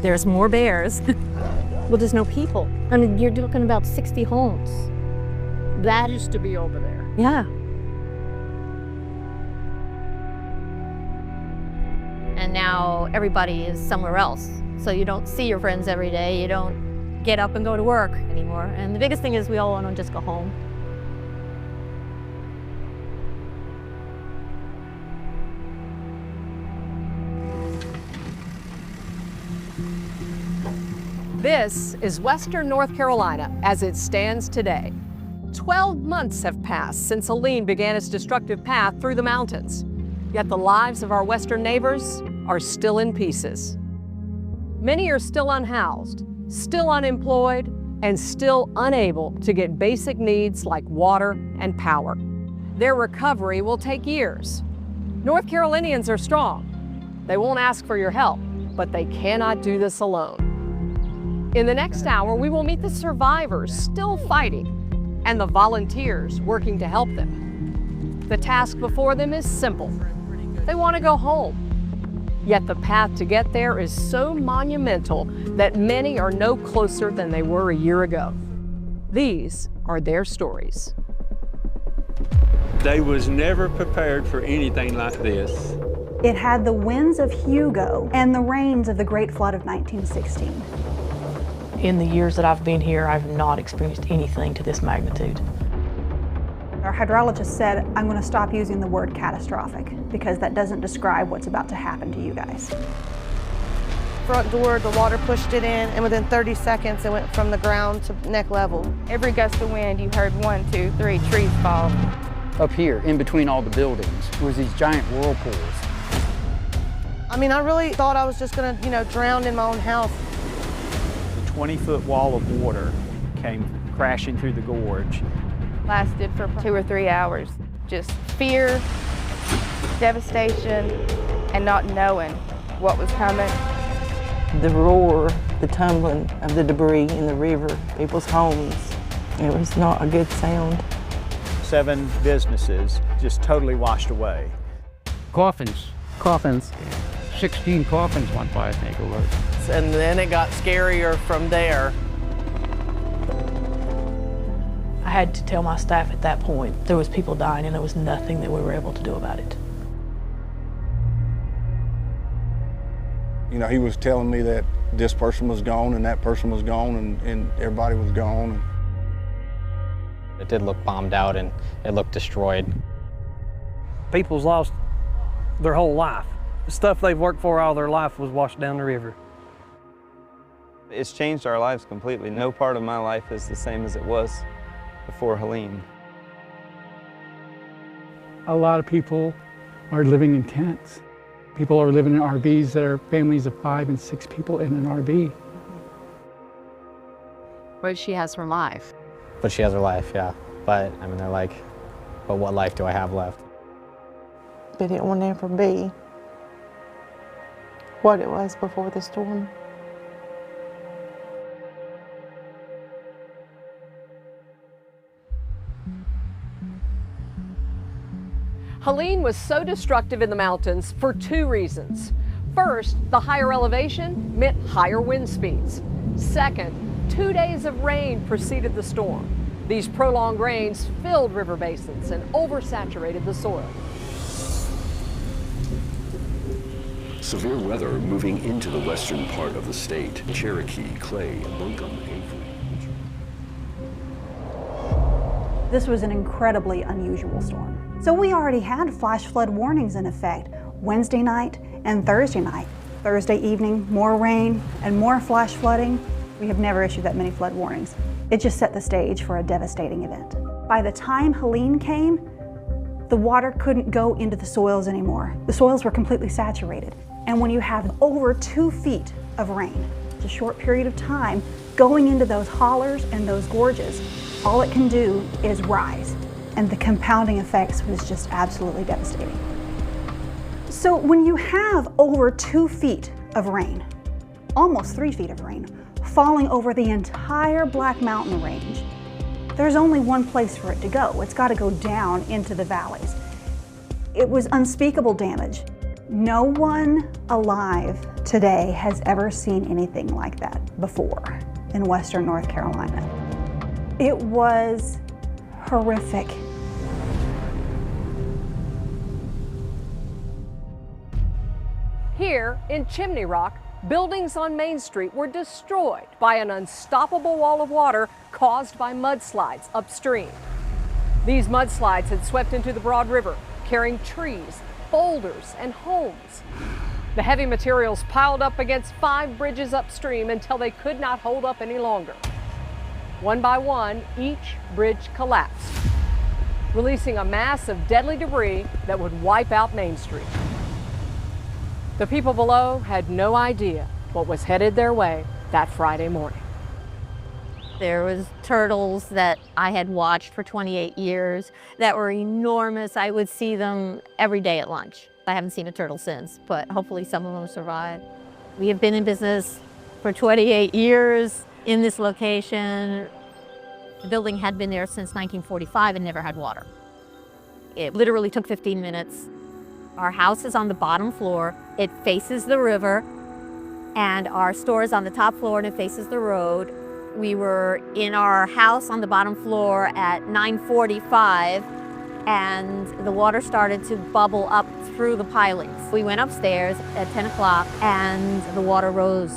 There's more bears. Well, there's no people. I mean, you're talking about 60 homes. That used to be over there. Yeah. And now everybody is somewhere else. So you don't see your friends every day. You don't get up and go to work anymore. And the biggest thing is we all want to just go home. This is Western North Carolina as it stands today. 12 months have passed since Helene began its destructive path through the mountains. Yet the lives of our western neighbors are still in pieces. Many are still unhoused, still unemployed, and still unable to get basic needs like water and power. Their recovery will take years. North Carolinians are strong. They won't ask for your help, but they cannot do this alone. In the next hour, we will meet the survivors still fighting and the volunteers working to help them. The task before them is simple. They want to go home. Yet the path to get there is so monumental that many are no closer than they were a year ago. These are their stories. They was never prepared for anything like this. It had the winds of Hugo and the rains of the Great Flood of 1916. In the years that I've been here, I've not experienced anything to this magnitude. Our hydrologist said, I'm going to stop using the word catastrophic because that doesn't describe what's about to happen to you guys. Front door, the water pushed it in, and within 30 seconds it went from the ground to neck level. Every gust of wind, you heard 1, 2, 3 trees fall. Up here, in between all the buildings, was these giant whirlpools. I mean, I really thought I was just going to, drown in my own house. 20-foot wall of water came crashing through the gorge. Lasted for 2 or 3 hours. Just fear, devastation, and not knowing what was coming. The roar, the tumbling of the debris in the river, people's homes, it was not a good sound. 7 businesses just totally washed away. Coffins. 16 coffins went by, I think it was. And then it got scarier from there. I had to tell my staff at that point there was people dying and there was nothing that we were able to do about it. He was telling me that this person was gone and that person was gone and everybody was gone. It did look bombed out and it looked destroyed. People's lost their whole life. The stuff they've worked for all their life was washed down the river. It's changed our lives completely. No part of my life is the same as it was before Helene. A lot of people are living in tents. People are living in RVs that are families of 5 and 6 people in an RV. But she has her life. But she has her life, yeah. But, I mean, they're like, but what life do I have left? But it will never be what it was before the storm. Helene was so destructive in the mountains for 2 reasons. First, the higher elevation meant higher wind speeds. Second, 2 days of rain preceded the storm. These prolonged rains filled river basins and oversaturated the soil. Severe weather moving into the western part of the state. Cherokee, Clay, Buncombe, Avery. This was an incredibly unusual storm. So we already had flash flood warnings in effect Wednesday night and Thursday night. Thursday evening, more rain and more flash flooding. We have never issued that many flood warnings. It just set the stage for a devastating event. By the time Helene came, the water couldn't go into the soils anymore. The soils were completely saturated. And when you have over 2 feet of rain, it's a short period of time, going into those hollers and those gorges, all it can do is rise. And the compounding effects was just absolutely devastating. So when you have over 2 feet of rain, almost 3 feet of rain, falling over the entire Black Mountain Range, there's only one place for it to go. It's got to go down into the valleys. It was unspeakable damage. No one alive today has ever seen anything like that before in Western North Carolina. It was horrific. Here in Chimney Rock, buildings on Main Street were destroyed by an unstoppable wall of water caused by mudslides upstream. These mudslides had swept into the Broad River, carrying trees, boulders, and homes. The heavy materials piled up against 5 bridges upstream until they could not hold up any longer. One by one, each bridge collapsed, releasing a mass of deadly debris that would wipe out Main Street. The people below had no idea what was headed their way that Friday morning. There was turtles that I had watched for 28 years that were enormous. I would see them every day at lunch. I haven't seen a turtle since, but hopefully some of them survived. We have been in business for 28 years in this location. The building had been there since 1945 and never had water. It literally took 15 minutes. Our house is on the bottom floor. It faces the river, and our store is on the top floor and it faces the road. We were in our house on the bottom floor at 9:45, and the water started to bubble up through the pilings. We went upstairs at 10 o'clock, and the water rose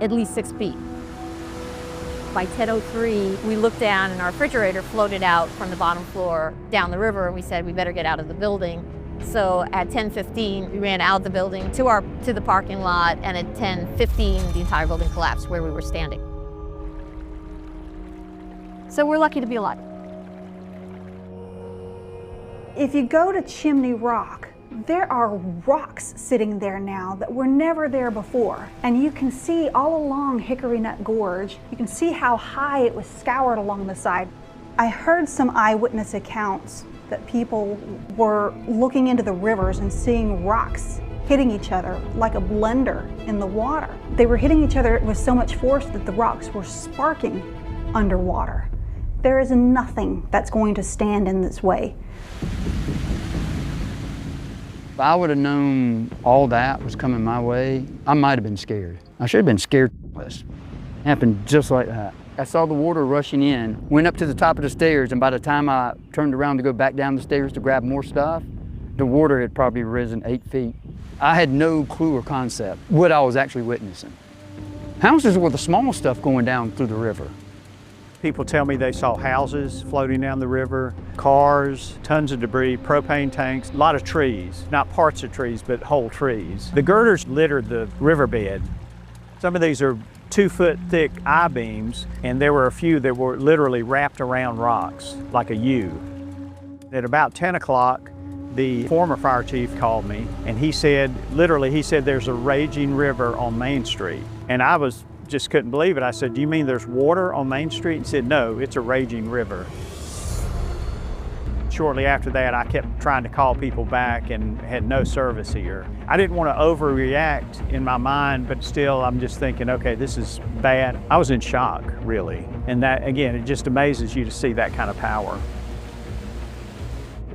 at least 6 feet. By 10:03, we looked down, and our refrigerator floated out from the bottom floor down the river, and we said we better get out of the building. So at 10:15, we ran out of the building to the parking lot, and at 10:15, the entire building collapsed where we were standing. So we're lucky to be alive. If you go to Chimney Rock, there are rocks sitting there now that were never there before. And you can see all along Hickory Nut Gorge, you can see how high it was scoured along the side. I heard some eyewitness accounts that people were looking into the rivers and seeing rocks hitting each other like a blender in the water. They were hitting each other with so much force that the rocks were sparking underwater. There is nothing that's going to stand in this way. If I would have known all that was coming my way, I might have been scared. I should have been scared. It happened just like that. I saw the water rushing in, went up to the top of the stairs, and by the time I turned around to go back down the stairs to grab more stuff, the water had probably risen 8 feet. I had no clue or concept what I was actually witnessing. Houses were the small stuff going down through the river. People tell me they saw houses floating down the river, cars, tons of debris, propane tanks, a lot of trees, not parts of trees, but whole trees. The girders littered the riverbed. Some of these are 2-foot thick I-beams, and there were a few that were literally wrapped around rocks, like a U. At about 10 o'clock, the former fire chief called me, and he said, literally, he said, there's a raging river on Main Street. And I just couldn't believe it. I said, do you mean there's water on Main Street? He said, no, it's a raging river. Shortly after that, I kept trying to call people back and had no service here. I didn't want to overreact in my mind, but still I'm just thinking, okay, this is bad. I was in shock, really. And that, again, it just amazes you to see that kind of power.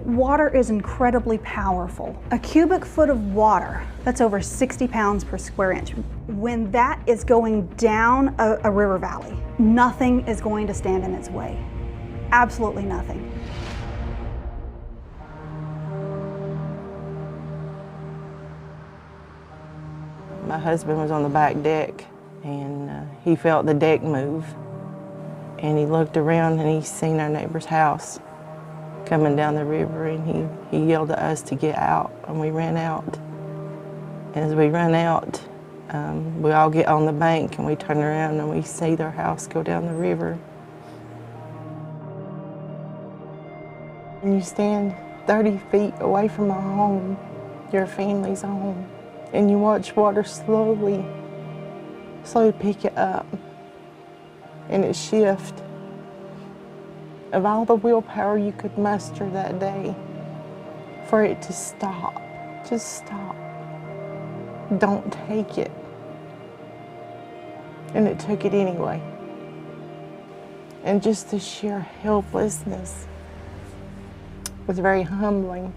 Water is incredibly powerful. A cubic foot of water, that's over 60 pounds per square inch. When that is going down a river valley, nothing is going to stand in its way. Absolutely nothing. My husband was on the back deck, and he felt the deck move. And he looked around and he seen our neighbor's house coming down the river, and he yelled at us to get out, and we ran out. And as we ran out, we all get on the bank and we turn around and we see their house go down the river. And you stand 30 feet away from a home, your family's home, and you watch water slowly pick it up, and it shift. Of all the willpower you could muster that day, for it to stop, just stop. Don't take it. And it took it anyway. And just the sheer helplessness was very humbling.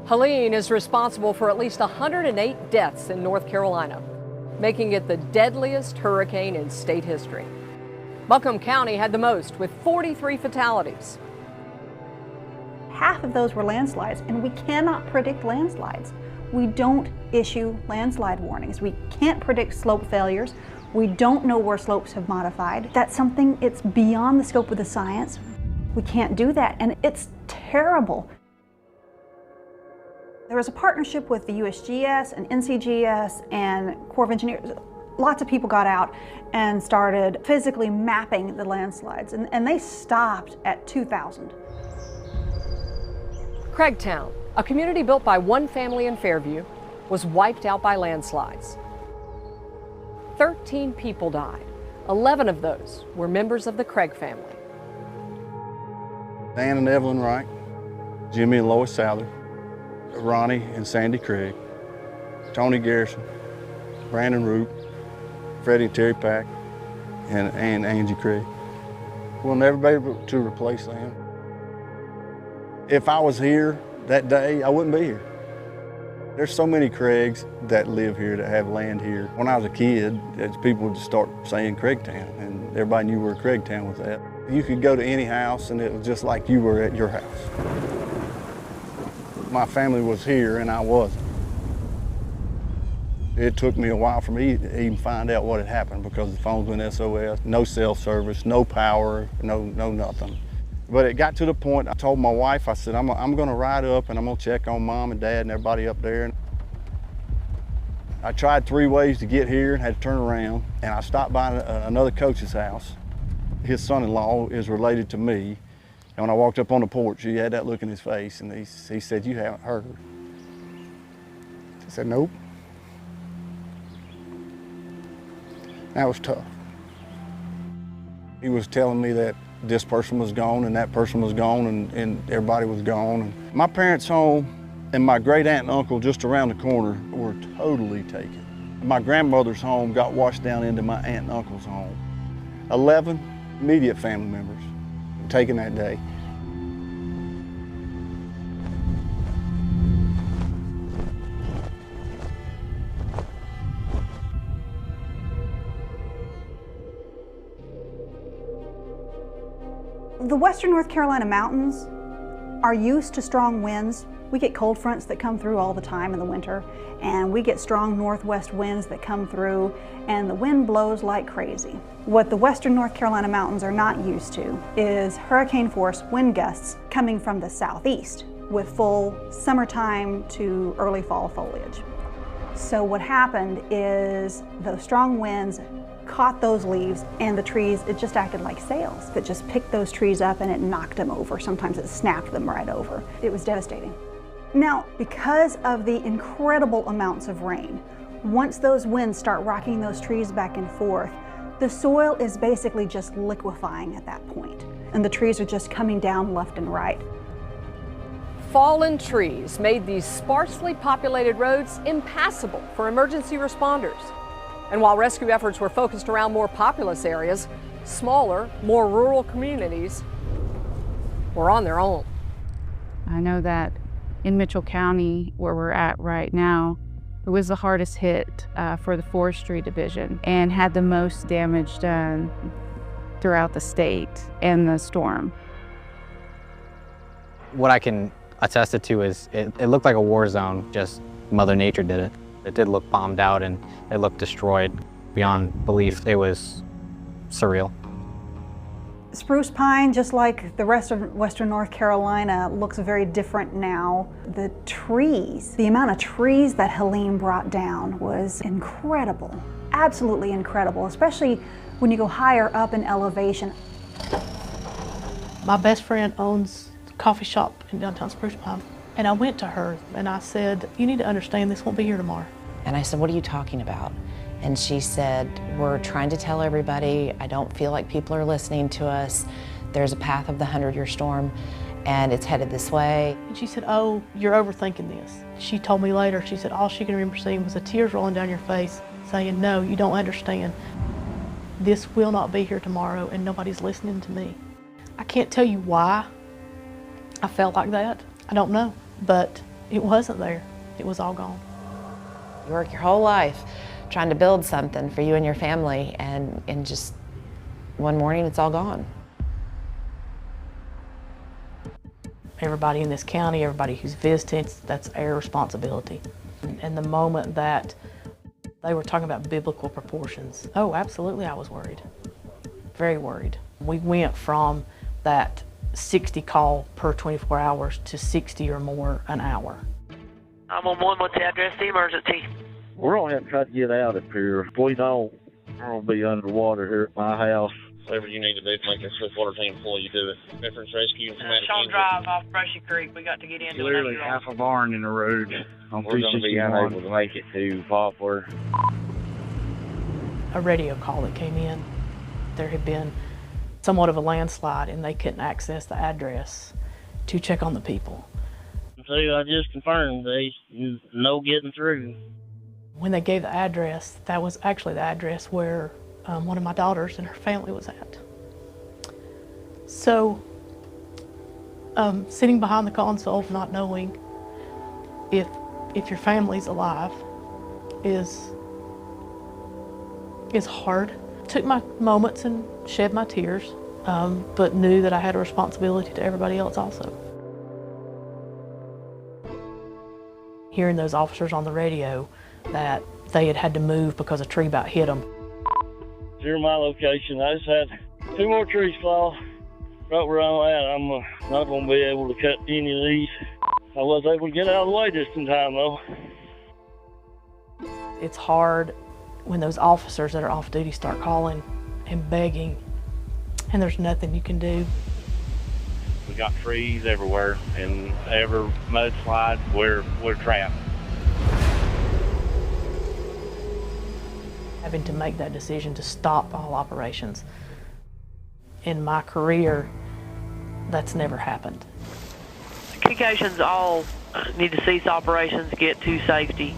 Helene is responsible for at least 108 deaths in North Carolina, making it the deadliest hurricane in state history. Buncombe County had the most, with 43 fatalities. Half of those were landslides, and we cannot predict landslides. We don't issue landslide warnings. We can't predict slope failures. We don't know where slopes have modified. That's something, it's beyond the scope of the science. We can't do that, and it's terrible. There was a partnership with the USGS and NCGS and Corps of Engineers. Lots of people got out and started physically mapping the landslides, and they stopped at 2,000. Craigtown, a community built by one family in Fairview, was wiped out by landslides. 13 people died. 11 of those were members of the Craig family. Dan and Evelyn Wright, Jimmy and Lois Souther, Ronnie and Sandy Craig, Tony Garrison, Brandon Root, Freddie and Terry Pack, and Angie Craig. We'll never be able to replace them. If I was here that day, I wouldn't be here. There's so many Craigs that live here, that have land here. When I was a kid, people would just start saying Craigtown, and everybody knew where Craigtown was at. You could go to any house, and it was just like you were at your house. My family was here, and I wasn't. It took me a while for me to even find out what had happened because the phones went SOS, no cell service, no power, no nothing. But it got to the point, I told my wife, I said, I'm gonna ride up and I'm gonna check on Mom and Dad and everybody up there. I tried 3 ways to get here and had to turn around, and I stopped by another coach's house. His son-in-law is related to me. And when I walked up on the porch, he had that look in his face, and he said, "You haven't heard." I said, "Nope." That was tough. He was telling me that this person was gone and that person was gone and everybody was gone. And my parents' home and my great aunt and uncle just around the corner were totally taken. My grandmother's home got washed down into my aunt and uncle's home. 11 immediate family members taken that day. The western North Carolina mountains are used to strong winds. We get cold fronts that come through all the time in the winter, and we get strong northwest winds that come through, and the wind blows like crazy. What the western North Carolina mountains are not used to is hurricane force wind gusts coming from the southeast with full summertime to early fall foliage. So what happened is those strong winds caught those leaves, and the trees, it just acted like sails. It just picked those trees up and it knocked them over. Sometimes it snapped them right over. It was devastating. Now, because of the incredible amounts of rain, once those winds start rocking those trees back and forth, the soil is basically just liquefying at that point, and the trees are just coming down left and right. Fallen trees made these sparsely populated roads impassable for emergency responders. And while rescue efforts were focused around more populous areas, smaller, more rural communities were on their own. I know that in Mitchell County, where we're at right now, it was the hardest hit for the Forestry Division and had the most damage done throughout the state and the storm. What I can attest it to is it looked like a war zone, just Mother Nature did it. It did look bombed out and it looked destroyed beyond belief. It was surreal. Spruce pine, just like the rest of western North Carolina, looks very different now. The trees, the amount of trees that Helene brought down was incredible, absolutely incredible, especially when you go higher up in elevation. My best friend owns a coffee shop in downtown Spruce Pine, and I went to her and I said, "You need to understand this won't be here tomorrow." And I said, "What are you talking about?" And she said, "We're trying to tell everybody. I don't feel like people are listening to us. There's a path of the 100-year storm and it's headed this way." And she said, "Oh, you're overthinking this." She told me later, she said, all she can remember seeing was the tears rolling down your face saying, "No, you don't understand. This will not be here tomorrow and nobody's listening to me." I can't tell you why I felt like that. I don't know, but It wasn't there. It was all gone. You work your whole life trying to build something for you and your family, and just one morning it's all gone. Everybody in this county, everybody who's visiting, that's our responsibility. And the moment that they were talking about biblical proportions, oh, absolutely, I was worried. Very worried. We went from that 60 call per 24 hours to 60 or more an hour. I'm on 1. What's the address of the emergency? We're going to have to try to get out of here. If we don't, we're going to be underwater here at my house. Whatever you need to do to make a swiftwater team pull, you do it. Veterans Rescue and Command Sean Drive off Brushy Creek. We got to get into literally half a barn in the road on We're going to be unable to make it to Poplar. A radio call that came in. There had been somewhat of a landslide and they couldn't access the address to check on the people. So I just confirmed there's no getting through. When they gave the address, that was actually the address where one of my daughters and her family was at. So, sitting behind the console, not knowing if your family's alive is hard. Took my moments and shed my tears, but knew that I had a responsibility to everybody else also. Hearing those officers on the radio that they had to move because a tree about hit them. Here's my location. I just had 2 more trees fall right where I'm at. I'm not going to be able to cut any of these. I was able to get out of the way just in time, though. It's hard when those officers that are off duty start calling and begging, and there's nothing you can do. We got trees everywhere, and every mudslide, we're trapped. Having to make that decision to stop all operations. In my career, that's never happened. Communications all need to cease operations, get to safety.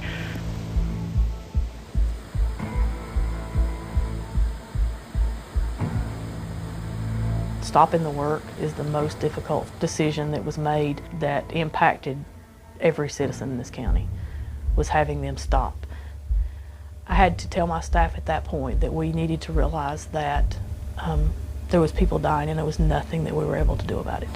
Stopping the work is the most difficult decision that was made that impacted every citizen in this county, was having them stop. I had to tell my staff at that point that we needed to realize that there was people dying and there was nothing that we were able to do about it.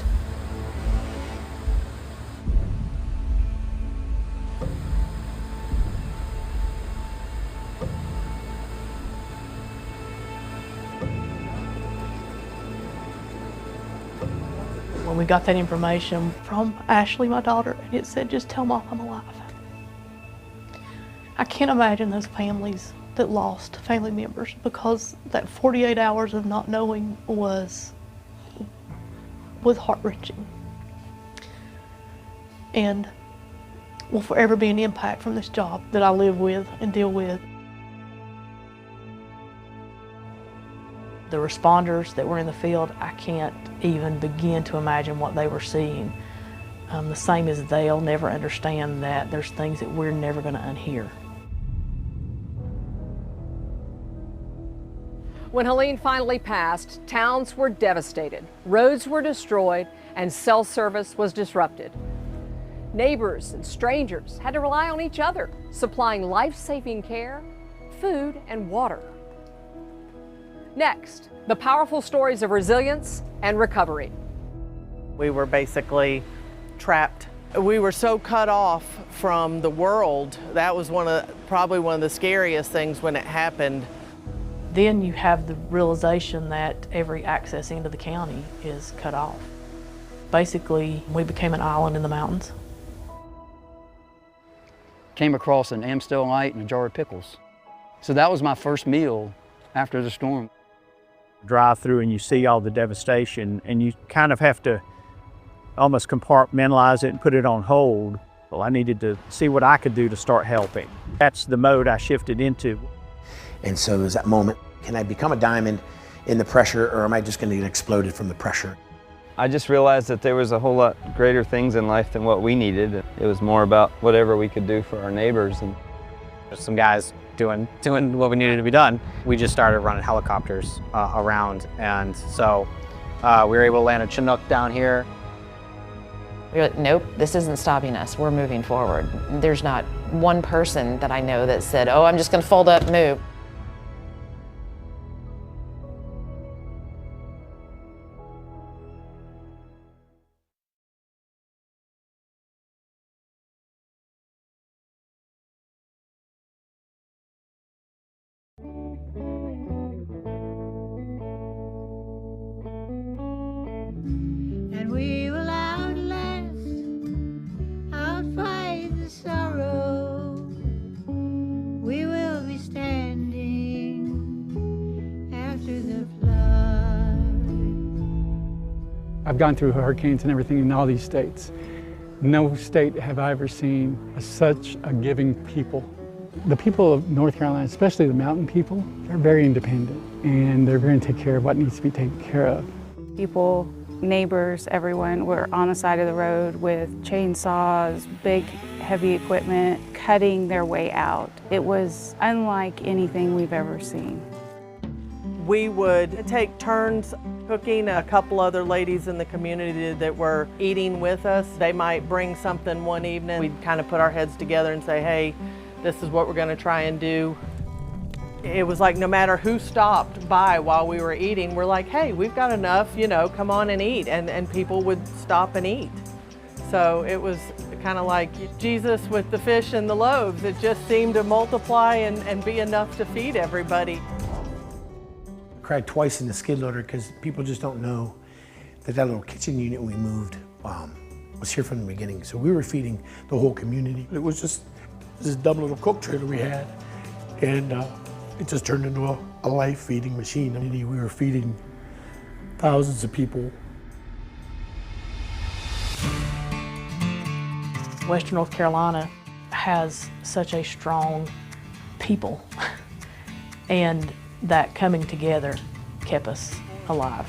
When we got that information from Ashley, my daughter, and it said, just tell Mom I'm alive. I can't imagine those families that lost family members because that 48 hours of not knowing was heart-wrenching. And will forever be an impact from this job that I live with and deal with. The responders that were in the field, I can't even begin to imagine what they were seeing. The same as they'll never understand that there's things that we're never going to unhear. When Helene finally passed, towns were devastated, roads were destroyed, and cell service was disrupted. Neighbors and strangers had to rely on each other, supplying life-saving care, food, and water. Next, the powerful stories of resilience and recovery. We were basically trapped. We were so cut off from the world. That was probably one of the scariest things when it happened. Then you have the realization that every access into the county is cut off. Basically, we became an island in the mountains. Came across an Amstel Light and a jar of pickles. So that was my first meal after the storm. Drive through and you see all the devastation and you kind of have to almost compartmentalize it and put it on hold. Well, I needed to see what I could do to start helping. That's the mode I shifted into. And so there's that moment, can I become a diamond in the pressure or am I just gonna get exploded from the pressure? I just realized that there was a whole lot greater things in life than what we needed. It was more about whatever we could do for our neighbors. And there's some guys doing what we needed to be done. We just started running helicopters around, and so we were able to land a Chinook down here. We were like, nope, this isn't stopping us. We're moving forward. There's not one person that I know that said, oh, I'm just gonna fold up and move. And we will outlast, outfight the sorrow. We will be standing after the flood. I've gone through hurricanes and everything in all these states. No state have I ever seen such a giving people. The people of North Carolina, especially the mountain people, they're very independent and they're going to take care of what needs to be taken care of. People, neighbors, everyone were on the side of the road with chainsaws, big heavy equipment, cutting their way out. It was unlike anything we've ever seen. We would take turns cooking. A couple other ladies in the community that were eating with us, they might bring something one evening. We'd kind of put our heads together and say, hey, this is what we're going to try and do. It was like no matter who stopped by while we were eating, we're like, hey, we've got enough, you know, come on and eat. And people would stop and eat. So it was kind of like Jesus with the fish and the loaves. It just seemed to multiply and be enough to feed everybody. I cried twice in the skid loader because people just don't know that that little kitchen unit we moved was here from the beginning. So we were feeding the whole community. It was just this dumb little cook trailer we had. And it just turned into a life-feeding machine. I mean, we were feeding thousands of people. Western North Carolina has such a strong people, and that coming together kept us alive.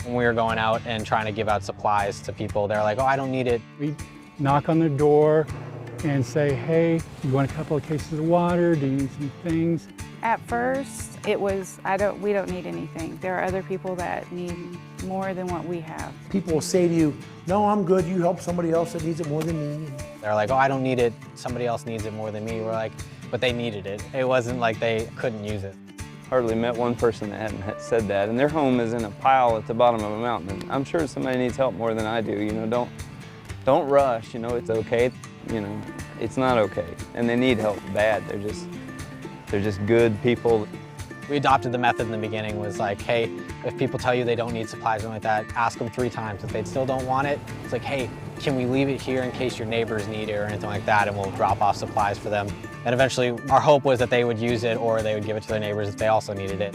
When we were going out and trying to give out supplies to people, they're like, oh, I don't need it. We knock on their door and say, hey, you want a couple of cases of water? Do you need some things? At first, it was, we don't need anything. There are other people that need more than what we have. People will say to you, no, I'm good, you help somebody else that needs it more than me. They're like, oh, I don't need it. Somebody else needs it more than me. We're like, but they needed it. It wasn't like they couldn't use it. Hardly met one person that hadn't said that, and their home is in a pile at the bottom of a mountain. And I'm sure somebody needs help more than I do. You know, don't rush. You know, it's okay. You know, it's not okay, and they need help bad. They're just good people. We adopted the method in the beginning was like, hey, if people tell you they don't need supplies or like that, ask them 3 times. If they still don't want it, it's like, hey, can we leave it here in case your neighbors need it or anything like that, and we'll drop off supplies for them. And eventually, our hope was that they would use it or they would give it to their neighbors if they also needed it.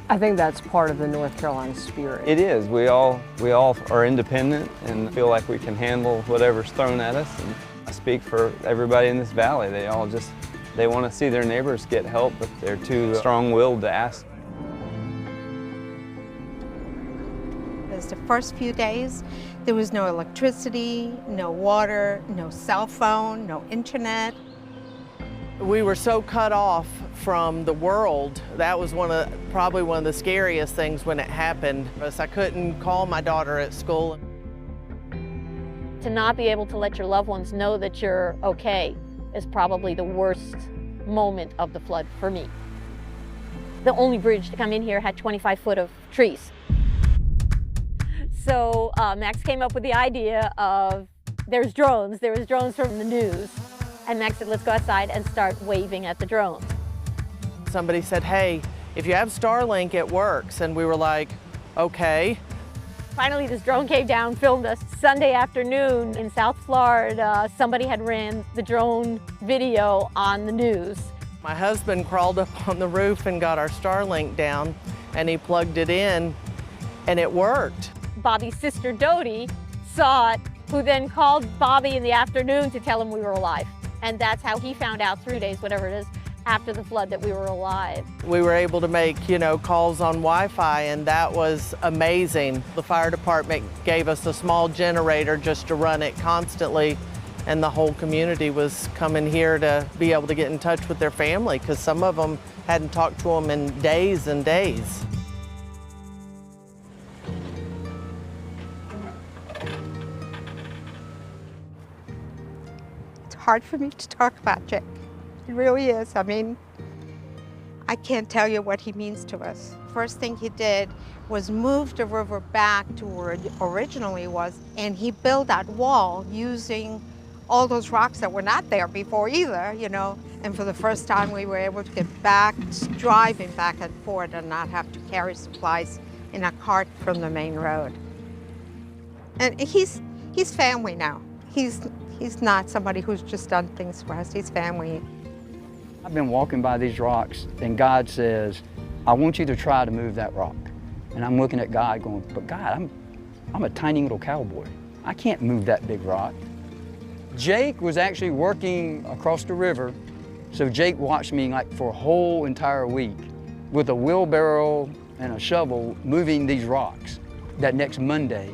I think that's part of the North Carolina spirit. It is. We all are independent and feel like we can handle whatever's thrown at us. And I speak for everybody in this valley. They all they want to see their neighbors get help, but they're too strong-willed to ask. The first few days, there was no electricity, no water, no cell phone, no internet. We were so cut off from the world. That was probably one of the scariest things when it happened. I couldn't call my daughter at school. To not be able to let your loved ones know that you're okay is probably the worst moment of the flood for me. The only bridge to come in here had 25 foot of trees. So Max came up with the idea of, there was drones from the news. And Max said, let's go outside and start waving at the drones. Somebody said, hey, if you have Starlink, it works. And we were like, okay. Finally, this drone came down, filmed us. Sunday afternoon in South Florida, somebody had ran the drone video on the news. My husband crawled up on the roof and got our Starlink down, and he plugged it in, and it worked. Bobby's sister, Dodie, saw it, who then called Bobby in the afternoon to tell him we were alive. And that's how he found out 3 days, whatever it is, after the flood that we were alive. We were able to make, calls on Wi-Fi, and that was amazing. The fire department gave us a small generator just to run it constantly, and the whole community was coming here to be able to get in touch with their family, because some of them hadn't talked to them in days and days. hard for me to talk about Jake. It really is. I mean, I can't tell you what he means to us. First thing he did was move the river back to where it originally was, and he built that wall using all those rocks that were not there before either, you know. And for the first time, we were able to get back, driving back and forth and not have to carry supplies in a cart from the main road. And he's family now. He's not somebody who's just done things for us. He's family. I've been walking by these rocks and God says, I want you to try to move that rock. And I'm looking at God going, but God, I'm a tiny little cowboy. I can't move that big rock. Jake was actually working across the river, so Jake watched me like for a whole entire week with a wheelbarrow and a shovel moving these rocks. That next Monday,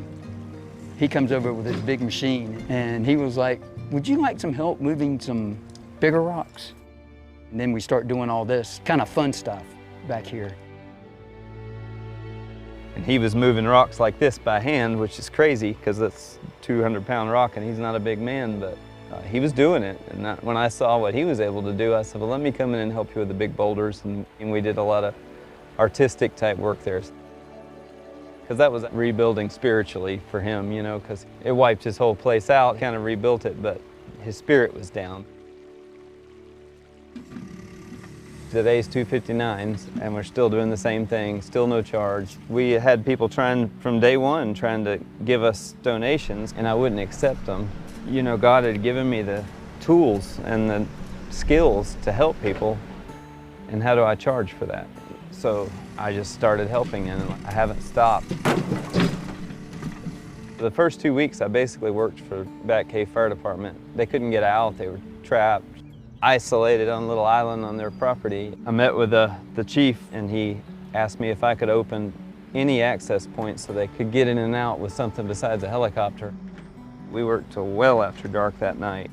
he comes over with his big machine and he was like, would you like some help moving some bigger rocks? And then we start doing all this kind of fun stuff back here. And he was moving rocks like this by hand, which is crazy because that's a 200-pound rock and he's not a big man, but he was doing it. And when I saw what he was able to do, I said, well, let me come in and help you with the big boulders. And we did a lot of artistic type work there. Because that was rebuilding spiritually for him, you know, because it wiped his whole place out, kind of rebuilt it, but his spirit was down. Today's 259s, and we're still doing the same thing, still no charge. We had people trying from day one, trying to give us donations, and I wouldn't accept them. You know, God had given me the tools and the skills to help people, and how do I charge for that? So I just started helping, and I haven't stopped. The first 2 weeks, I basically worked for Back Cave Fire Department. They couldn't get out, they were trapped, isolated on a little island on their property. I met with the chief, and he asked me if I could open any access points so they could get in and out with something besides a helicopter. We worked till well after dark that night.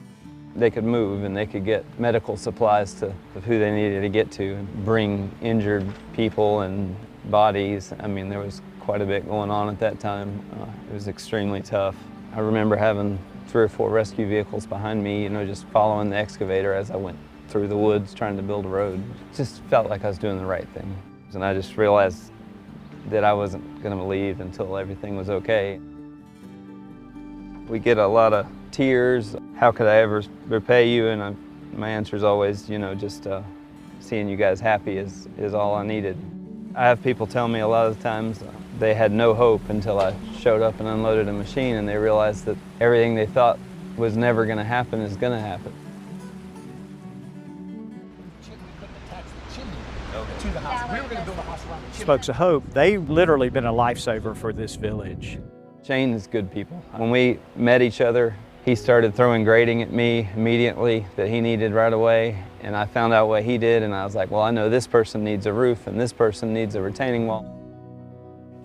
They could move and they could get medical supplies to who they needed to get to and bring injured people and bodies. I mean, there was quite a bit going on at that time. It was extremely tough. I remember having 3 or 4 rescue vehicles behind me, you know, just following the excavator as I went through the woods trying to build a road. It just felt like I was doing the right thing. And I just realized that I wasn't going to leave until everything was okay. We get a lot of tears. How could I ever repay you? And my answer is always, you know, just seeing you guys happy is all I needed. I have people tell me a lot of the times they had no hope until I showed up and unloaded a machine, and they realized that everything they thought was never going to happen is going to happen. Spokes of Hope, they've literally been a lifesaver for this village. Shane is good people. When we met each other, he started throwing grading at me immediately that he needed right away, and I found out what he did, and I was like, well, I know this person needs a roof and this person needs a retaining wall.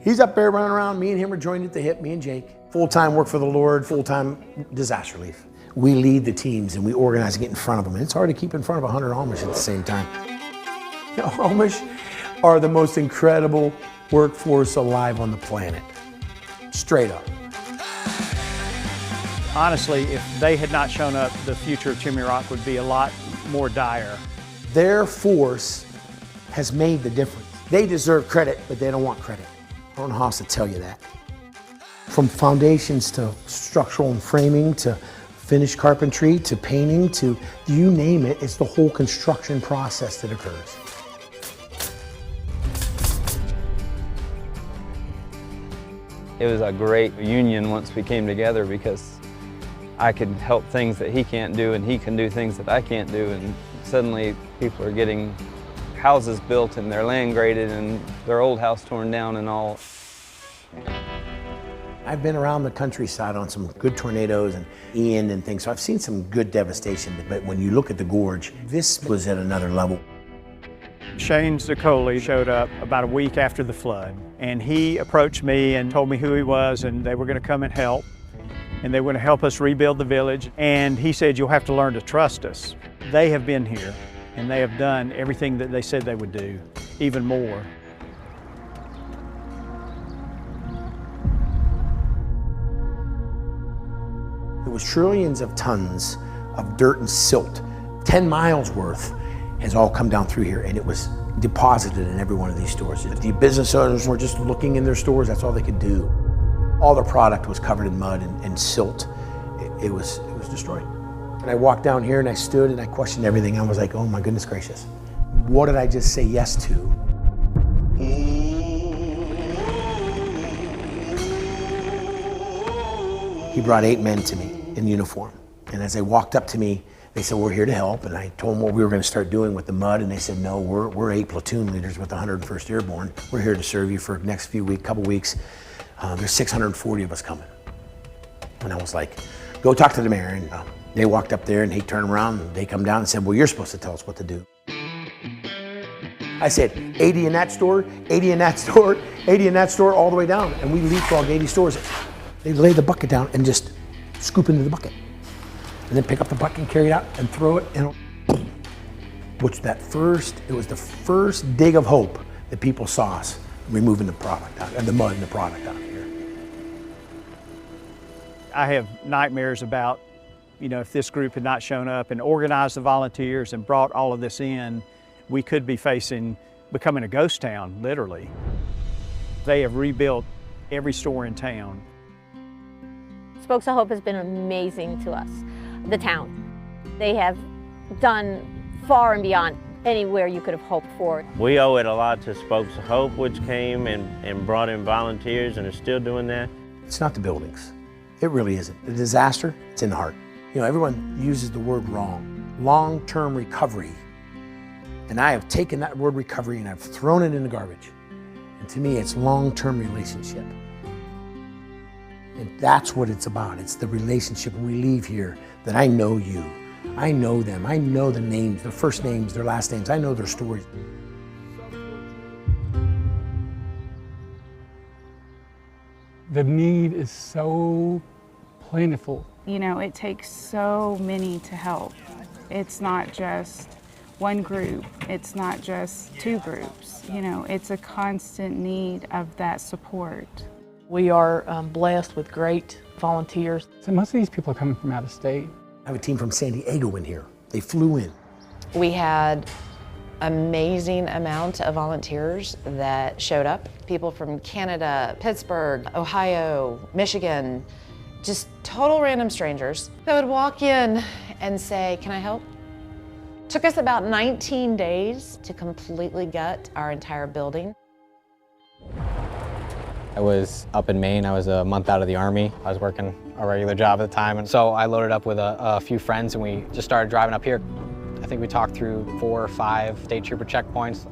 He's up there running around. Me and him are joined at the hip, me and Jake. Full-time work for the Lord, full-time disaster relief. We lead the teams and we organize and get in front of them. And it's hard to keep in front of 100 Amish at the same time. You know, Amish are the most incredible workforce alive on the planet. Straight up. Honestly, if they had not shown up, the future of Chimney Rock would be a lot more dire. Their force has made the difference. They deserve credit, but they don't want credit. I don't know how else to tell you that. From foundations to structural and framing to finished carpentry to painting to you name it, it's the whole construction process that occurs. It was a great union once we came together because I could help things that he can't do and he can do things that I can't do, and suddenly people are getting houses built and their land graded and their old house torn down and all. I've been around the countryside on some good tornadoes and Ian and things, so I've seen some good devastation, but when you look at the gorge, this was at another level. Shane Zaccoli showed up about a week after the flood, and he approached me and told me who he was, and they were going to come and help, and they were going to help us rebuild the village, and he said, you'll have to learn to trust us. They have been here, and they have done everything that they said they would do, even more. It was trillions of tons of dirt and silt. 10 miles worth has all come down through here, and it was deposited in every one of these stores. The business owners were just looking in their stores, that's all they could do. All the product was covered in mud and silt. It was destroyed. And I walked down here and I stood and I questioned everything. I was like, oh my goodness gracious, what did I just say yes to? He brought 8 men to me in uniform. And as they walked up to me, they said, we're here to help. And I told them what we were going to start doing with the mud. And they said, no, we're 8 platoon leaders with the 101st Airborne. We're here to serve you for the next couple weeks. There's 640 of us coming. And I was like, go talk to the mayor. And they walked up there and he turned around and they come down and said, well, you're supposed to tell us what to do. I said, 80 in that store, 80 in that store, 80 in that store, all the way down. And we leapfrogged 80 stores. They lay the bucket down and just scoop into the bucket. And then pick up the bucket and carry it out and throw it. And it was the first dig of hope that people saw us removing the product out, the mud and the product out of here. I have nightmares about, if this group had not shown up and organized the volunteers and brought all of this in, we could be becoming a ghost town, literally. They have rebuilt every store in town. Spokes of Hope has been amazing to us, the town. They have done far and beyond anywhere you could have hoped for. We owe it a lot to Spokes of Hope, which came and brought in volunteers and are still doing that. It's not the buildings. It really isn't. The disaster, it's in the heart. Everyone uses the word wrong. Long-term recovery. And I have taken that word recovery and I've thrown it in the garbage. And to me, it's long-term relationship. And that's what it's about. It's the relationship we leave here, that I know you. I know them. I know the names, their first names, their last names. I know their stories. The need is so plentiful. It takes so many to help. It's not just one group. It's not just 2 groups. It's a constant need of that support. We are blessed with great volunteers. So most of these people are coming from out of state. I have a team from San Diego in here. They flew in. We had amazing amount of volunteers that showed up. People from Canada, Pittsburgh, Ohio, Michigan, just total random strangers that would walk in and say, can I help? Took us about 19 days to completely gut our entire building. I was up in Maine. I was a month out of the Army. I was working a regular job at the time. And so I loaded up with a few friends and we just started driving up here. I think we talked through 4 or 5 state trooper checkpoints.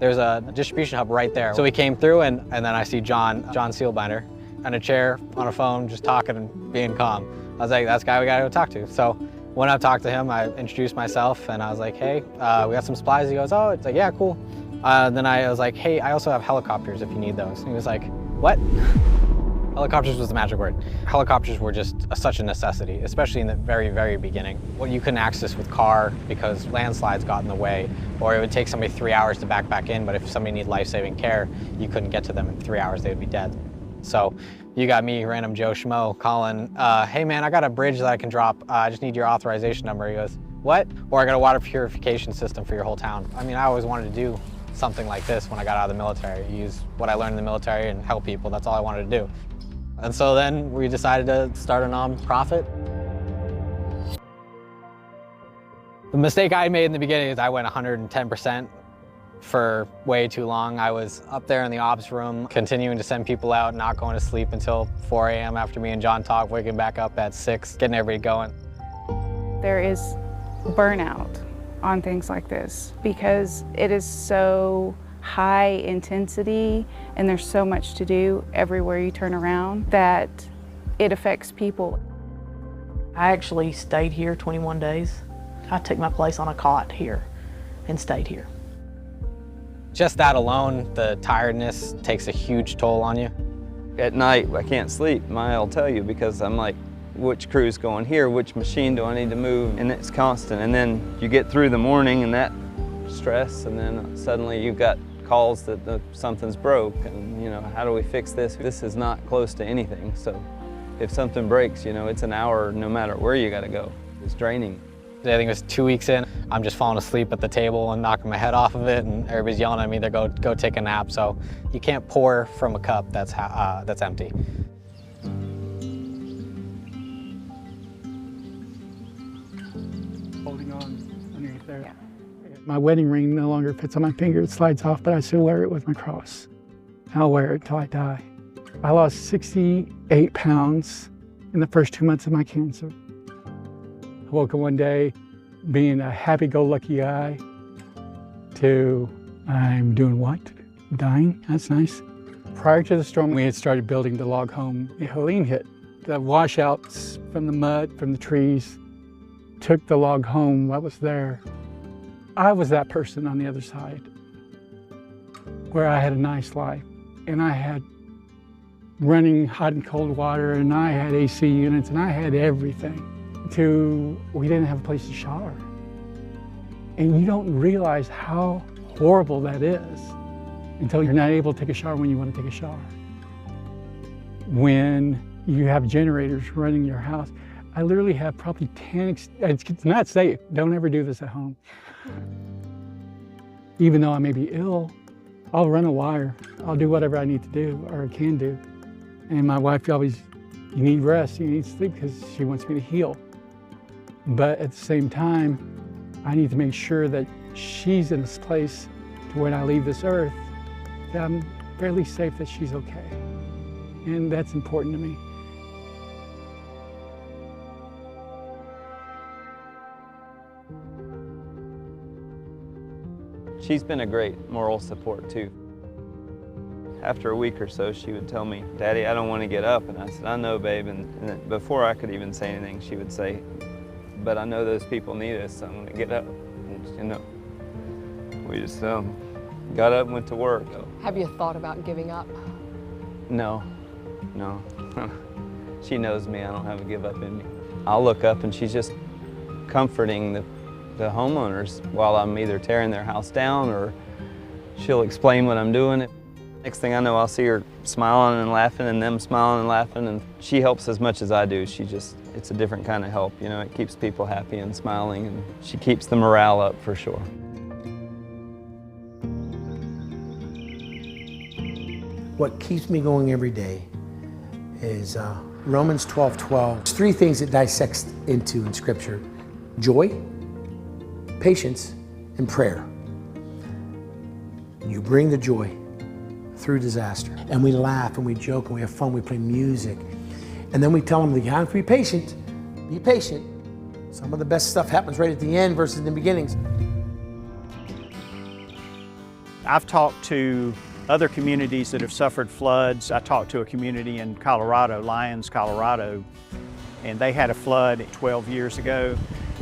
There's a distribution hub right there. So we came through and then I see John Sealbinder on a chair, on a phone, just talking and being calm. I was like, that's the guy we gotta go talk to. So when I talked to him, I introduced myself and I was like, hey, we got some supplies. He goes, oh, it's like, yeah, cool. Then I was like, hey, I also have helicopters if you need those. And he was like, what? Helicopters was the magic word. Helicopters were just such a necessity, especially in the very, very beginning. Well, you couldn't access with car because landslides got in the way, or it would take somebody 3 hours to back in, but if somebody needed life-saving care, you couldn't get to them in 3 hours, they would be dead. So you got me, random Joe Schmo, calling, hey man, I got a bridge that I can drop. I just need your authorization number. He goes, what? Or I got a water purification system for your whole town. I mean, I always wanted to do something like this when I got out of the military. Use what I learned in the military and help people. That's all I wanted to do. And so then we decided to start a nonprofit. The mistake I made in the beginning is I went 110% for way too long. I was up there in the ops room, continuing to send people out, not going to sleep until 4 a.m. after me and John talked, waking back up at 6, getting everybody going. There is burnout on things like this because it is so high intensity and there's so much to do everywhere you turn around that it affects people. I actually stayed here 21 days. I took my place on a cot here and stayed here. Just that alone, the tiredness takes a huge toll on you. At night, I can't sleep, I'll tell you, because I'm like, which crew's going here, which machine do I need to move, and it's constant. And then you get through the morning and that stress, and then suddenly you've got calls that something's broke, and how do we fix this? This is not close to anything, so if something breaks, it's an hour no matter where you gotta go. It's draining. I think it was 2 weeks in, I'm just falling asleep at the table and knocking my head off of it, and everybody's yelling at me to go take a nap. So you can't pour from a cup that's empty. Holding on underneath there. Yeah. My wedding ring no longer fits on my finger, it slides off, but I still wear it with my cross. I'll wear it till I die. I lost 68 pounds in the first 2 months of my cancer. I woke up one day being a happy-go-lucky guy to, I'm doing what? Dying? That's nice. Prior to the storm, we had started building the log home. Helene hit. The washouts from the mud, from the trees, took the log home, what was there. I was that person on the other side, where I had a nice life, and I had running hot and cold water, and I had AC units, and I had everything. We didn't have a place to shower. And you don't realize how horrible that is until you're not able to take a shower when you want to take a shower. When you have generators running your house, I literally have probably 10, it's not safe, don't ever do this at home. Even though I may be ill, I'll run a wire. I'll do whatever I need to do or can do. And my wife always, you need rest, you need sleep, because she wants me to heal. But at the same time, I need to make sure that she's in this place to when I leave this earth, that I'm fairly safe that she's okay. And that's important to me. She's been a great moral support too. After a week or so, she would tell me, "Daddy, I don't want to get up." And I said, "I know, babe." And before I could even say anything, she would say, "But I know those people need us, so I'm going to get up." And, you know, we just got up and went to work. Have you thought about giving up? No. She knows me. I don't have a give up in me. I'll look up and she's just comforting the homeowners while I'm either tearing their house down, or she'll explain what I'm doing. Next thing I know, I'll see her smiling and laughing, and them smiling and laughing, and she helps as much as I do. It's a different kind of help, you know. It keeps people happy and smiling, and she keeps the morale up for sure. What keeps me going every day is Romans 12:12. There's three things it dissects into in Scripture: joy, patience, and prayer. You bring the joy through disaster, and we laugh and we joke and we have fun, we play music, and then we tell them that you have to be patient. Be patient. Some of the best stuff happens right at the end versus in the beginnings. I've talked to other communities that have suffered floods. I talked to a community in Colorado, Lyons, Colorado, and they had a flood 12 years ago,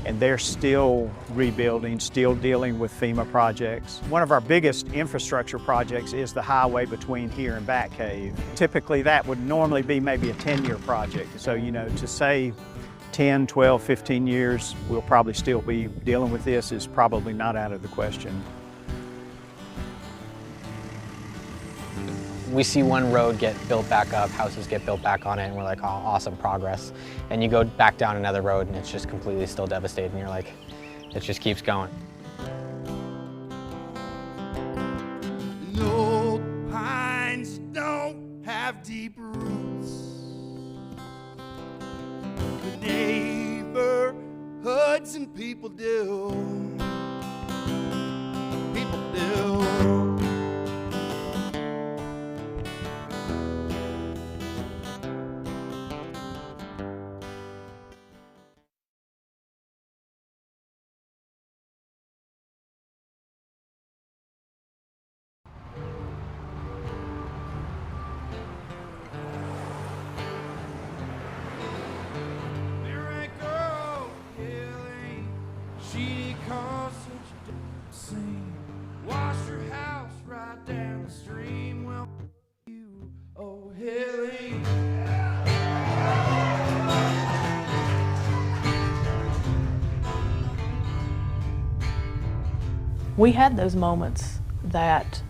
and they're still rebuilding, still dealing with FEMA projects. One of our biggest infrastructure projects is the highway between here and Bat Cave. Typically that would normally be maybe a 10-year project. So, you know, to say 10, 12, 15 years, we'll probably still be dealing with this is probably not out of the question. We see one road get built back up, houses get built back on it, and we're like, oh, awesome progress. And you go back down another road and it's just completely still devastated, and you're like, it just keeps going. No, pines don't have deep roots. The neighborhoods and people do. People do. She caused such a scene. Washed her house right down the stream. Well, you, oh Helene. We had those moments that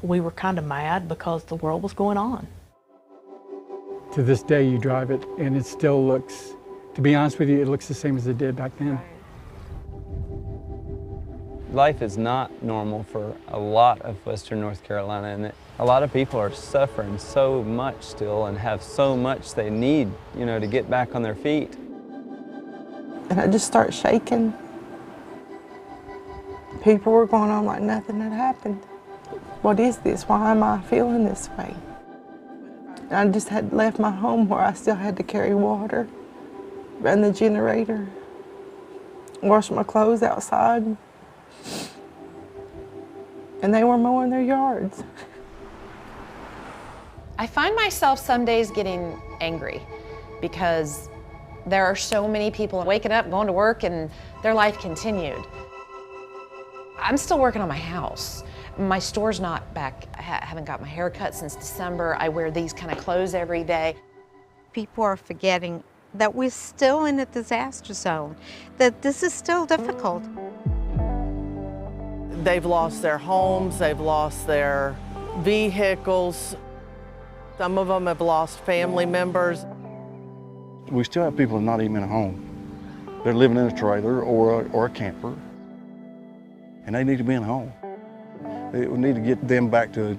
we were kind of mad because the world was going on. To this day, you drive it and it still looks To be honest with you, it looks the same as it did back then. Life is not normal for a lot of Western North Carolina, and a lot of people are suffering so much still and have so much they need, you know, to get back on their feet. And I just start shaking. People were going on like nothing had happened. What is this? Why am I feeling this way? I just had left my home where I still had to carry water, run the generator, wash my clothes outside. And they were mowing their yards. I find myself some days getting angry because there are so many people waking up, going to work, and their life continued. I'm still working on my house. My store's not back. I haven't got my hair cut since December. I wear these kind of clothes every day. People are forgetting that we're still in a disaster zone, that this is still difficult. They've lost their homes, they've lost their vehicles. Some of them have lost family members. We still have people not even in a home. They're living in a trailer or a camper, and they need to be in a home. We need to get them back to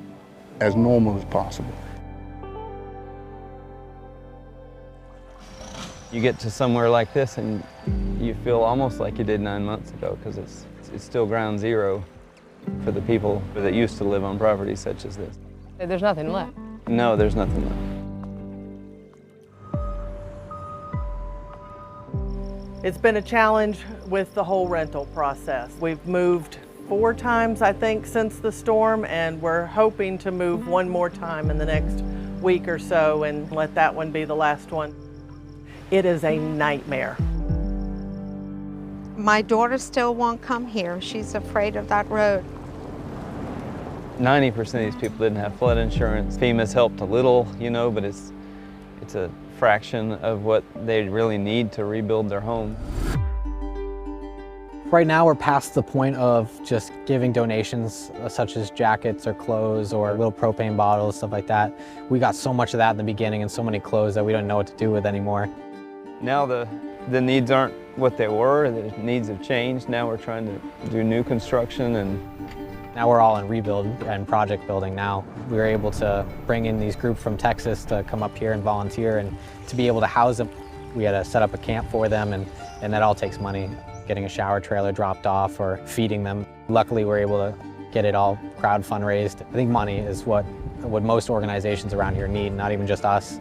as normal as possible. You get to somewhere like this and you feel almost like you did 9 months ago, because it's still ground zero for the people that used to live on properties such as this. There's nothing left. No, there's nothing left. It's been a challenge with the whole rental process. We've moved 4 times, I think, since the storm, and we're hoping to move one more time in the next week or so and let that one be the last one. It is a nightmare. My daughter still won't come here. She's afraid of that road. 90% of these people didn't have flood insurance. FEMA's helped a little, you know, but it's a fraction of what they really need to rebuild their home. Right now we're past the point of just giving donations such as jackets or clothes or little propane bottles, stuff like that. We got so much of that in the beginning and so many clothes that we don't know what to do with anymore. Now the needs aren't what they were, the needs have changed. Now we're trying to do new construction, and now we're all in rebuild and project building now. We were able to bring in these groups from Texas to come up here and volunteer, and to be able to house them. We had to set up a camp for them, and that all takes money. Getting a shower trailer dropped off or feeding them. Luckily, we're able to get it all crowd fundraised. I think money is what most organizations around here need, not even just us.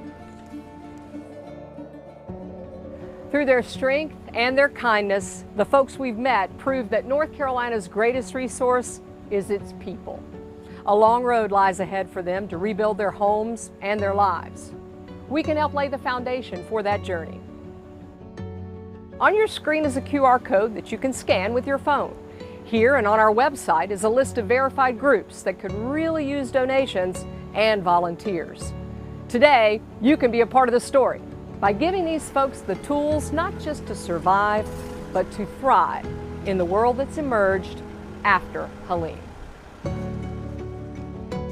Through their strength and their kindness, the folks we've met prove that North Carolina's greatest resource is its people. A long road lies ahead for them to rebuild their homes and their lives. We can help lay the foundation for that journey. On your screen is a QR code that you can scan with your phone. Here and on our website is a list of verified groups that could really use donations and volunteers. Today, you can be a part of the story by giving these folks the tools not just to survive, but to thrive in the world that's emerged after Helene.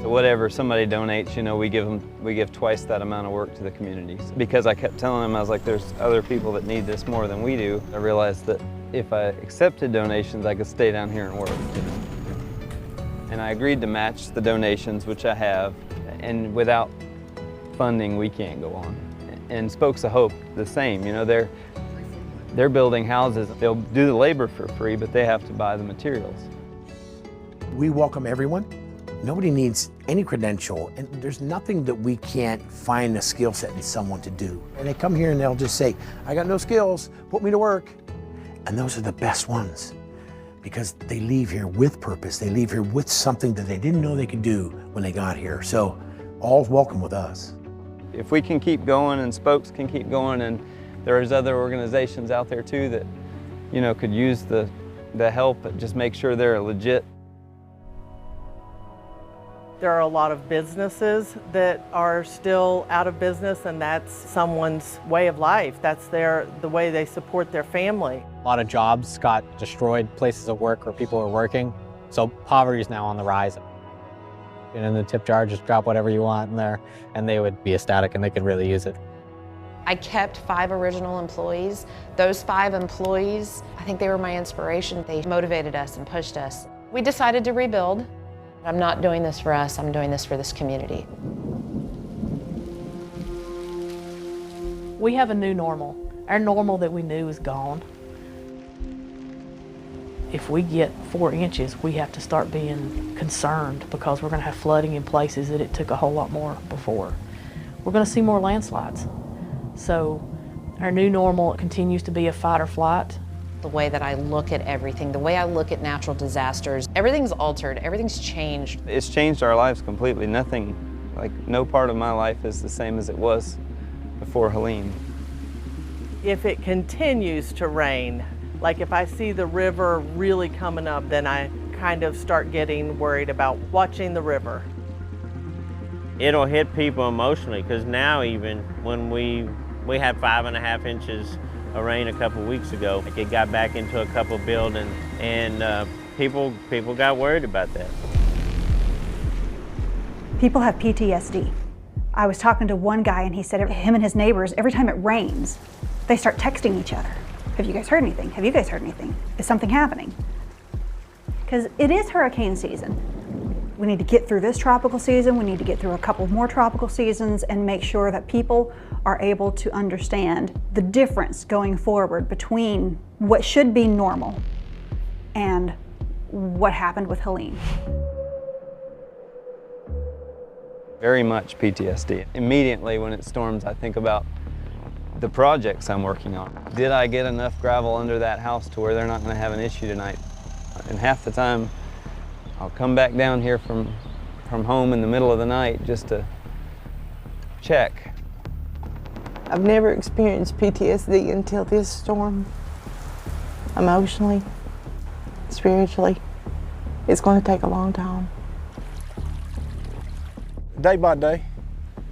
so whatever somebody donates, you know, we give twice that amount of work to the communities. Because I kept telling them, I was like, there's other people that need this more than we do. I realized that if I accepted donations, I could stay down here and work. And I agreed to match the donations, which I have, and without funding, we can't go on. And Spokes of Hope, the same, you know, they're building houses. They'll do the labor for free, but they have to buy the materials. We welcome everyone. Nobody needs any credential, and there's nothing that we can't find a skill set in someone to do. And they come here and they'll just say, I got no skills, put me to work. And those are the best ones, because they leave here with purpose. They leave here with something that they didn't know they could do when they got here. So all's welcome with us. If we can keep going and Spokes can keep going, and there's other organizations out there too that, you know, could use the help, and just make sure they're legit. There are a lot of businesses that are still out of business, and that's someone's way of life. That's the way they support their family. A lot of jobs got destroyed, places of work where people were working. So poverty is now on the rise. And in the tip jar, just drop whatever you want in there, and they would be ecstatic and they could really use it. I kept 5 original employees. Those 5 employees, I think they were my inspiration. They motivated us and pushed us. We decided to rebuild. I'm not doing this for us, I'm doing this for this community. We have a new normal. Our normal that we knew is gone. If we get 4 inches, we have to start being concerned because we're going to have flooding in places that it took a whole lot more before. We're going to see more landslides. So our new normal continues to be a fight or flight. The way that I look at everything, the way I look at natural disasters, everything's altered, everything's changed. It's changed our lives completely. Nothing, like no part of my life is the same as it was before Helene. If it continues to rain, like if I see the river really coming up, then I kind of start getting worried about watching the river. It'll hit people emotionally, because now even when we had 5.5 inches of rain a couple weeks ago, like it got back into a couple buildings, and people got worried about that. People have PTSD. I was talking to one guy and he said him and his neighbors, every time it rains, they start texting each other. Have you guys heard anything? Have you guys heard anything? Is something happening? Because it is hurricane season. We need to get through this tropical season. We need to get through a couple more tropical seasons and make sure that people are able to understand the difference going forward between what should be normal and what happened with Helene. Very much PTSD. Immediately when it storms, I think about the projects I'm working on. Did I get enough gravel under that house to where they're not going to have an issue tonight? And half the time, I'll come back down here from home in the middle of the night just to check. I've never experienced PTSD until this storm. Emotionally, spiritually, it's going to take a long time. Day by day,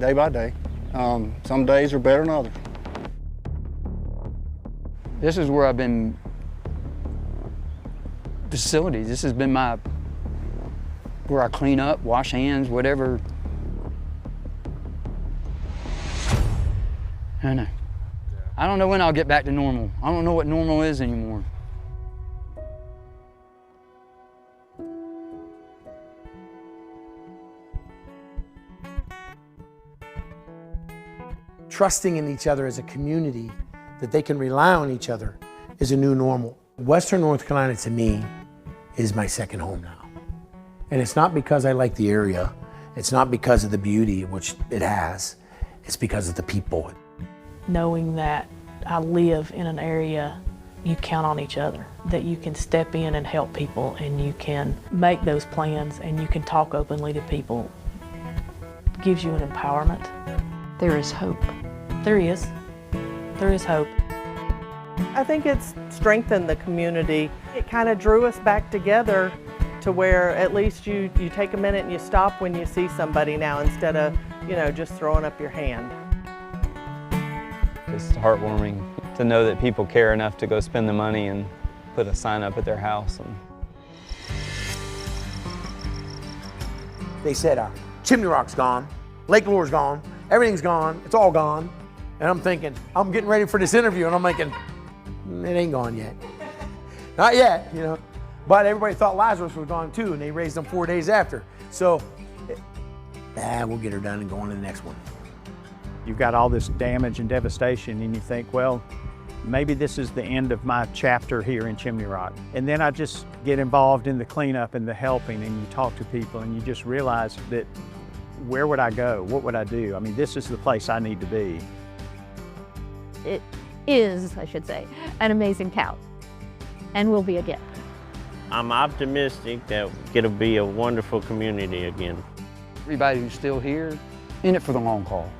day by day. Some days are better than others. This is where I've been, facilities. This has been where I clean up, wash hands, whatever. I know. I don't know when I'll get back to normal. I don't know what normal is anymore. Trusting in each other as a community, that they can rely on each other, is a new normal. Western North Carolina, to me, is my second home now. And it's not because I like the area. It's not because of the beauty, which it has. It's because of the people. Knowing that I live in an area you count on each other, that you can step in and help people, and you can make those plans, and you can talk openly to people, gives you an empowerment. There is hope. There is. There is hope. I think it's strengthened the community. It kind of drew us back together to where at least you take a minute and you stop when you see somebody now instead of, just throwing up your hand. It's heartwarming to know that people care enough to go spend the money and put a sign up at their house. They said, Chimney Rock's gone, Lake Lore's gone, everything's gone, it's all gone. And I'm thinking, I'm getting ready for this interview, and I'm thinking, it ain't gone yet. Not yet, But everybody thought Lazarus was gone too, and they raised them 4 days after. So, we'll get her done and go on to the next one. You've got all this damage and devastation, and you think, well, maybe this is the end of my chapter here in Chimney Rock. And then I just get involved in the cleanup and the helping, and you talk to people, and you just realize that where would I go? What would I do? I mean, this is the place I need to be. It is, I should say, an amazing town, and will be again. I'm optimistic that it'll be a wonderful community again. Everybody who's still here, in it for the long haul.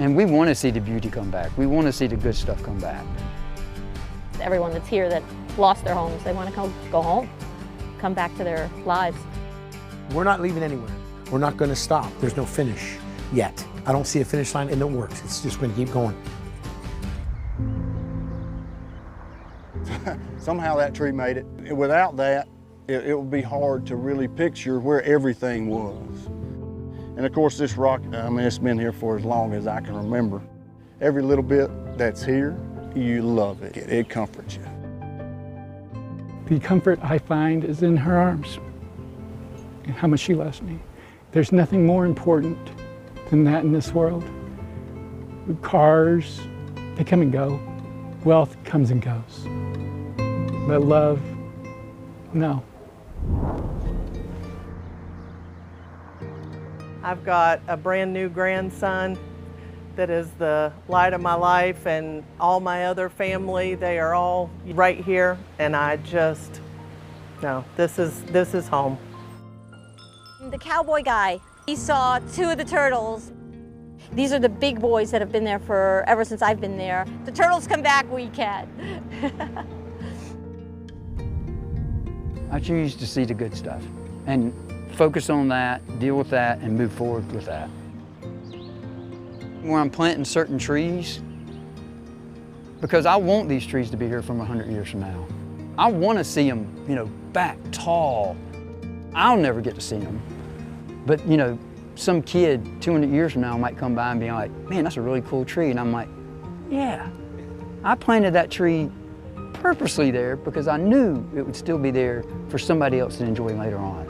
And we want to see the beauty come back. We want to see the good stuff come back. Everyone that's here that lost their homes, they want to go home, come back to their lives. We're not leaving anywhere. We're not going to stop. There's no finish yet. I don't see a finish line in the works. It's just going to keep going. Somehow that tree made it. Without that, it would be hard to really picture where everything was. And of course, this rock, it's been here for as long as I can remember. Every little bit that's here, you love it. It comforts you. The comfort I find is in her arms and how much she loves me. There's nothing more important than that in this world. Cars, they come and go. Wealth comes and goes. But love, no. I've got a brand new grandson that is the light of my life, and all my other family, they are all right here, and I just, no, this is home. The cowboy guy, he saw 2 of the turtles. These are the big boys that have been there ever since I've been there. The turtles come back, we can. I choose to see the good stuff and focus on that, deal with that, and move forward with that. Where I'm planting certain trees, because I want these trees to be here from 100 years from now. I want to see them, back tall. I'll never get to see them, but some kid 200 years from now might come by and be like, man, that's a really cool tree. And I'm like, yeah, I planted that tree purposely there because I knew it would still be there for somebody else to enjoy later on.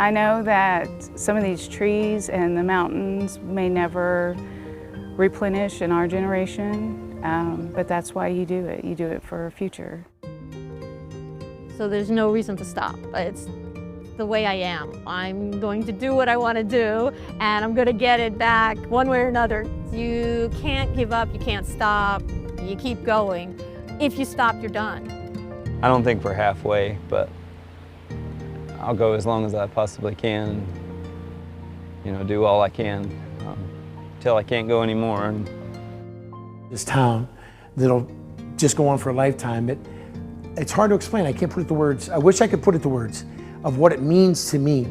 I know that some of these trees and the mountains may never replenish in our generation, but that's why you do it. You do it for a future. So there's no reason to stop. It's the way I am. I'm going to do what I want to do, and I'm going to get it back one way or another. You can't give up, you can't stop, you keep going. If you stop, you're done. I don't think we're halfway, but I'll go as long as I possibly can and, do all I can till I can't go anymore. And this town that'll just go on for a lifetime, it's hard to explain. I can't put it to words. I wish I could put it to words of what it means to me.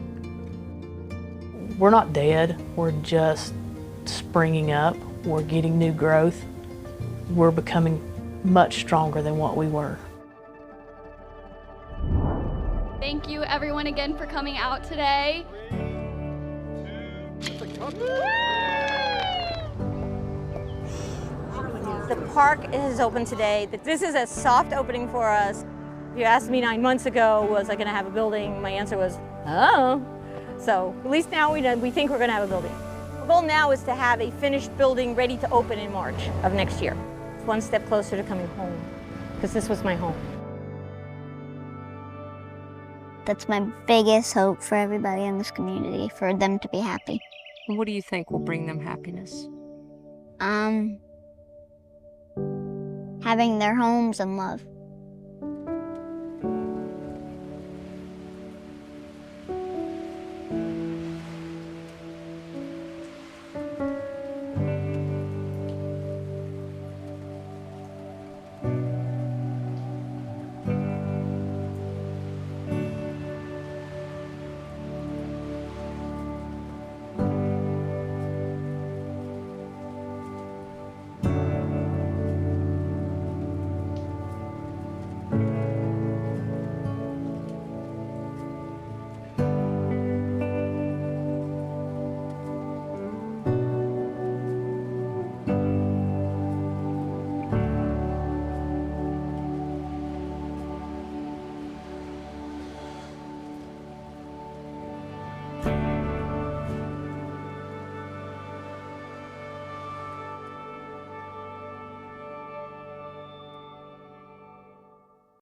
We're not dead, we're just springing up. We're getting new growth. We're becoming much stronger than what we were. Thank you everyone again for coming out today. The park is open today. This is a soft opening for us. If you asked me 9 months ago, was I going to have a building? My answer was, oh. So at least now we think we're going to have a building. The goal now is to have a finished building ready to open in March of next year. It's one step closer to coming home, because this was my home. That's my biggest hope for everybody in this community, for them to be happy. What do you think will bring them happiness? Having their homes and love.